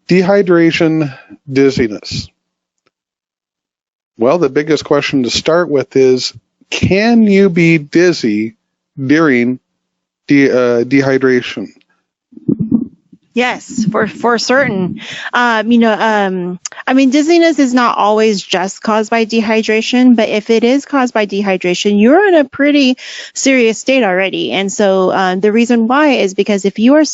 Dehydration dizziness. Well, the biggest question to start with is, can you be dizzy during dehydration? Yes, for certain. I mean, dizziness is not always just caused by dehydration, but if it is caused by dehydration, you're in a pretty serious state already. And so the reason why is because if you are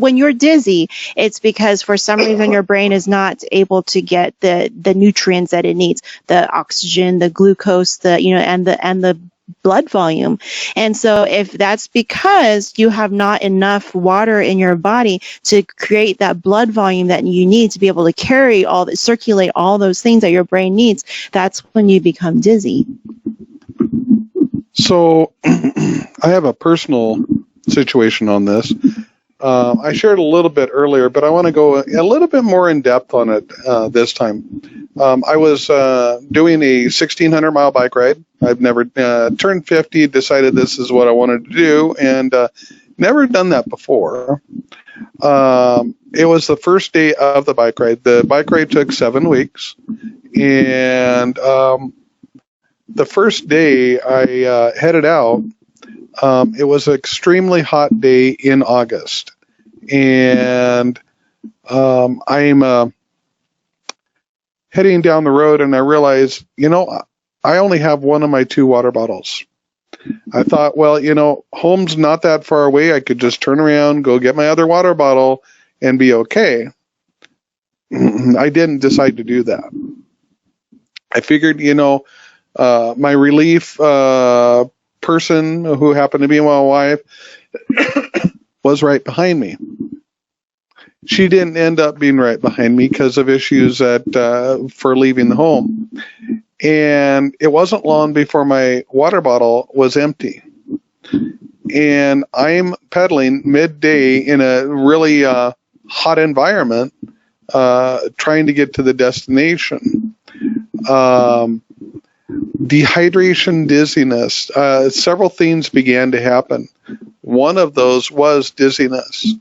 when you're dizzy, it's because for some reason your brain is not able to get the nutrients that it needs, the oxygen, the glucose, and the blood volume. And so if that's because you have not enough water in your body to create that blood volume that you need to be able to circulate all those things that your brain needs, that's when you become dizzy. So I have a personal situation on this. I shared a little bit earlier, but I want to go a little bit more in depth on it this time. I was doing a 1,600-mile bike ride. I've never turned 50, decided this is what I wanted to do, and never done that before. It was the first day of the bike ride. The bike ride took 7 weeks, and the first day I headed out, it was an extremely hot day in August, and I'm heading down the road, and I realized, I only have one of my 2 water bottles. I thought, well, home's not that far away. I could just turn around, go get my other water bottle, and be okay. I didn't decide to do that. I figured, my relief person, who happened to be my wife, was right behind me. She didn't end up being right behind me because of issues for leaving the home. And it wasn't long before my water bottle was empty. And I'm pedaling midday in a really hot environment, trying to get to the destination. Dehydration dizziness. Several things began to happen. One of those was dizziness.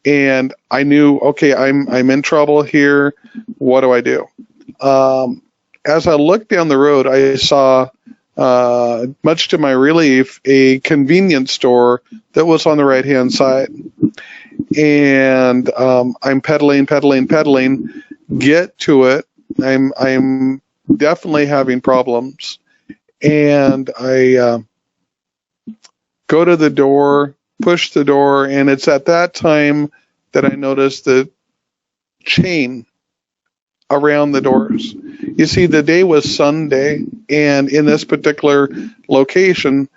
And I knew, okay, I'm in trouble here. What do I do? As I looked down the road, I saw, much to my relief, a convenience store that was on the right-hand side. And I'm pedaling, get to it. I'm definitely having problems. And I go to the door, push the door, and it's at that time that I noticed the chain around the doors. You see, the day was Sunday, and in this particular location,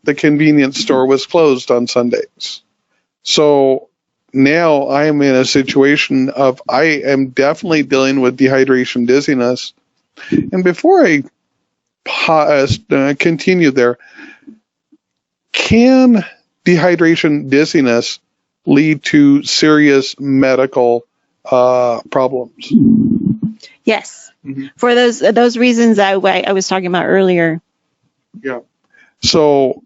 the convenience store was closed on Sundays. So now I am in a situation of I am definitely dealing with dehydration dizziness. And before I continue there, can dehydration dizziness lead to serious medical problems? Yes, for those reasons I was talking about earlier. Yeah. So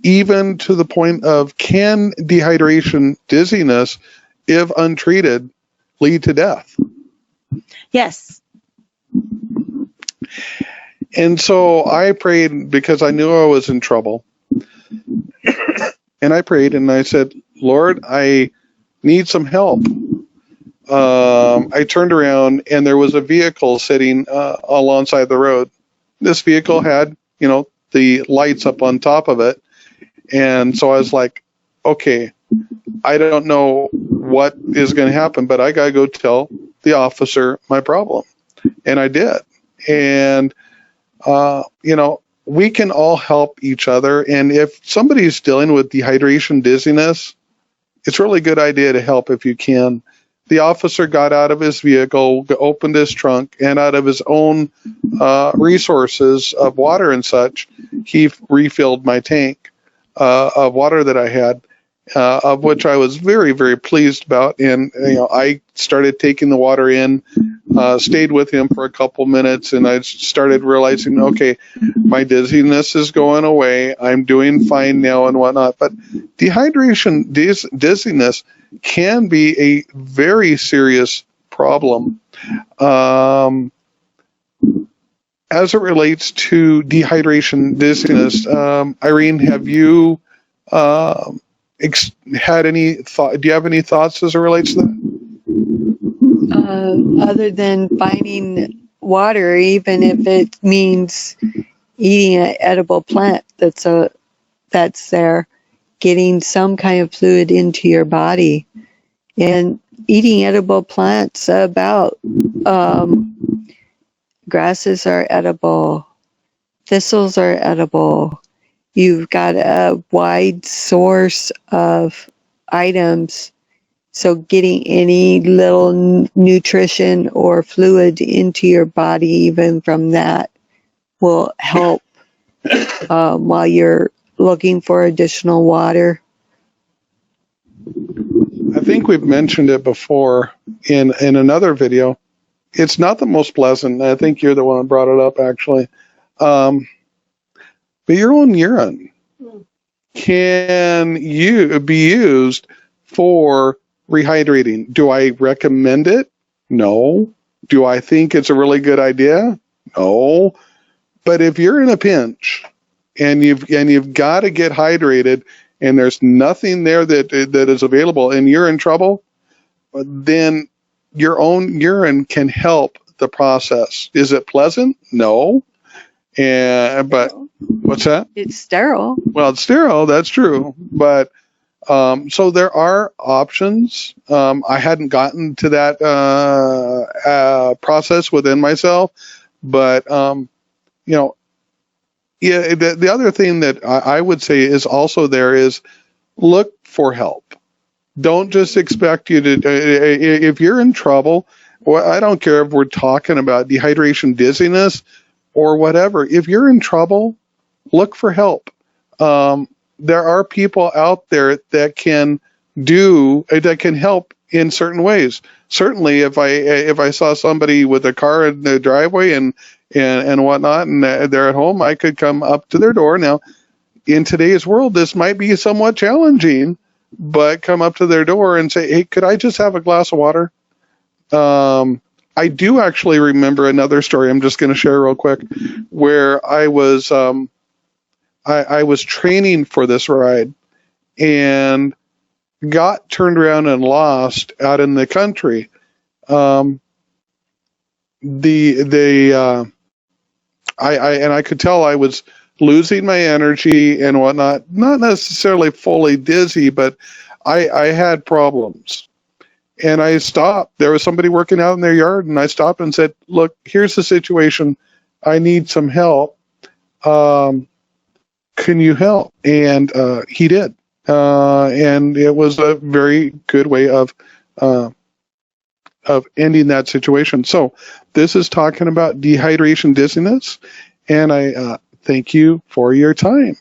even to the point of, can dehydration dizziness, if untreated, lead to death? Yes. And so I prayed because I knew I was in trouble. And I prayed and I said, Lord, I need some help. I turned around and there was a vehicle sitting alongside the road. This vehicle had, the lights up on top of it. And so I was like, okay, I don't know what is going to happen, but I got to go tell the officer my problem. And I did. And, we can all help each other. And if somebody's dealing with dehydration dizziness, it's a really good idea to help if you can. The officer got out of his vehicle, opened his trunk, and out of his own resources of water and such, he refilled my tank of water that I had, of which I was very, very pleased about. And, I started taking the water in, stayed with him for a couple minutes, and I started realizing, okay, my dizziness is going away. I'm doing fine now and whatnot. But dehydration dizziness can be a very serious problem. As it relates to dehydration dizziness, Irene, have you had any thought? Do you have any thoughts as it relates to that? Other than finding water, even if it means eating an edible plant that's there, getting some kind of fluid into your body, and eating edible plants about grasses are edible, thistles are edible. You've got a wide source of items. So getting any little nutrition or fluid into your body, even from that, will help while you're looking for additional water. I think we've mentioned it before in another video. It's not the most pleasant. I think you're the one that brought it up, actually. But your own urine can be used for rehydrating. Do I recommend it? No. Do I think it's a really good idea? No. But if you're in a pinch and you've got to get hydrated and there's nothing there that is available and you're in trouble, then your own urine can help the process. Is it pleasant? No. But what's that? It's sterile. Well, it's sterile. That's true. But so there are options. I hadn't gotten to that process within myself, but yeah. The other thing that I would say is also there is look for help. Don't just expect you to. If you're in trouble, well, I don't care if we're talking about dehydration dizziness or whatever. If you're in trouble, look for help. There are people out there that can help in certain ways. Certainly, if I saw somebody with a car in the driveway and whatnot, and they're at home, I could come up to their door. Now, in today's world, this might be somewhat challenging, but come up to their door and say, "Hey, could I just have a glass of water?" I do actually remember another story. I'm just going to share real quick, where I was training for this ride and got turned around and lost out in the country. I could tell I was losing my energy and whatnot, not necessarily fully dizzy, but I had problems. And I stopped. There was somebody working out in their yard, and I stopped and said, "Look, here's the situation. I need some help. Can you help?" And he did. And it was a very good way of ending that situation. So this is talking about dehydration dizziness, and I thank you for your time.